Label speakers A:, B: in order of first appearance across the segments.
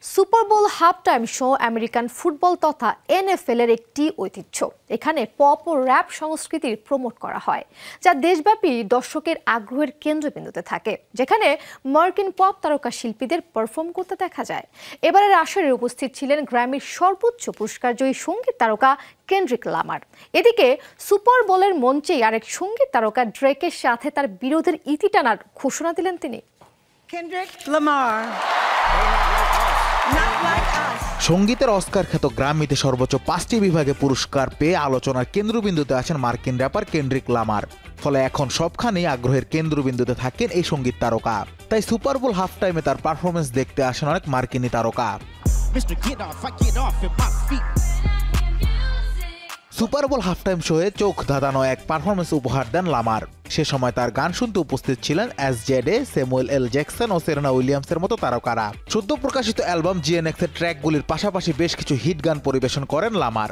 A: Super bowl half time show American football তথা NFL এর একটি ঐতিহ্য। এখানে পপ ও র‍্যাপ সংস্কৃতির প্রমোট করা হয়, যা দেশব্যাপী দর্শকের আগ্রহের কেন্দ্রবিন্দুতে থাকে, যেখানে মার্কিন পপ তারকা শিল্পীদের পারফর্ম করতে দেখা যায়। এবারের আসরে উপস্থিত ছিলেন গ্র্যামির সর্বোচ্চ পুরস্কারজয়ী সঙ্গীত তারকা কেন্ড্রিক লামার। এদিকে সুপার বোলের মঞ্চেই আরেক সঙ্গীত তারকা ড্রেকের সাথে তার বিরোধের ইতি টানার ঘোষণা দিলেন তিনি।
B: Kendrick Lamar. Not like us.
C: সঙ্গীতের অস্কার খ্যাত গ্র্যামিতে সর্বোচ্চ 5টি বিভাগে পুরস্কার পেয়ে আলোচনার কেন্দ্রবিন্দুতে আছেন মার্কিন র্যাপার কেন্ড্রিক লামার। ফলে এখন সবখানেই আগ্রহের কেন্দ্রবিন্দুতে থাকেন এই সঙ্গীত তারকা। তাই সুপার বোল হাফ টাইমে তার পারফরমেন্স দেখতে আসেন অনেক মার্কিনী তারকা। সুপার বোল হাফ টাইম শোয়ে চোখ ধাঁধানো এক পারফরমেন্স উপহার দেন লামার। সে সময় তার গান শুনতে উপস্থিত ছিলেন এসজেডে, স্যামুয়েল এল জ্যাকসন ও সেরেনা উইলিয়ামসের মতো তারকারা। সদ্য প্রকাশিত অ্যালবাম জিএনএক্স এর ট্র্যাকগুলির পাশাপাশি বেশ কিছু হিট গান পরিবেশন করেন লামার।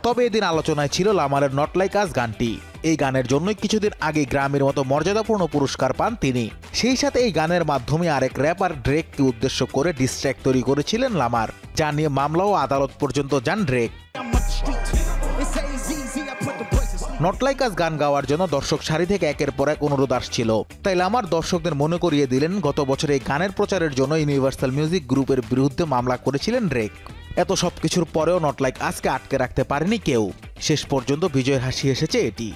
C: তবে এদিন আলোচনায় ছিল লামারের নট লাইক আস গানটি। এই গানের জন্যই কিছুদিন আগে গ্র্যামির মতো মর্যাদাপূর্ণ পুরস্কার পান তিনি। সেই সাথে এই গানের মাধ্যমে আরেক র্যাপার ড্রেককে উদ্দেশ্য করে ডিস ট্র্যাক তৈরি করেছিলেন লামার, যা নিয়ে মামলা ও আদালত পর্যন্ত যান ড্রেক। নট লাইক আস গান গাওয়ার জন্য দর্শক সারি থেকে একের পর এক অনুরোধ আসছিল। তাই লামার দর্শকদের মনে করিয়ে দিলেন গত বছর এই গানের প্রচারের জন্য ইউনিভার্সাল মিউজিক গ্রুপের বিরুদ্ধে মামলা করেছিলেন ড্রেক। এত সবকিছুর পরেও নট লাইক আজকে আটকে রাখতে পারেনি কেউ। শেষ পর্যন্ত বিজয়ের হাসি এসেছে এটি।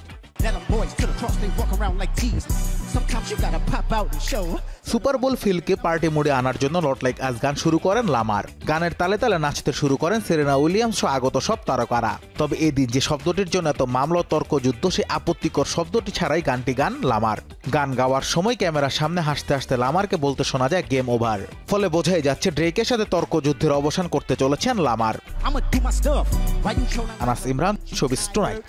C: সুপার বোল ফিলকে পার্টি মোডে আনার জন্য নট লাইক আস গান শুরু করেন লামার। গানের তালে তালে নাচতে শুরু করেন সেরেনা উইলিয়ামস সহ আগত সব তারকারা। তবে এদিন যে শব্দটির জন্য এত মামলা তর্ক যুদ্ধ, সেই আপত্তিকর শব্দটি ছাড়াই গানটি গান লামার। গান গাওয়ার সময় ক্যামেরার সামনে হাসতে হাসতে লামারকে বলতে শোনা যায় গেম ওভার। ফলে বোঝাই যাচ্ছে ড্রেকের সাথে তর্ক যুদ্ধের অবসান করতে চলেছেন Lamar. Anas Imran, showbiz tonight.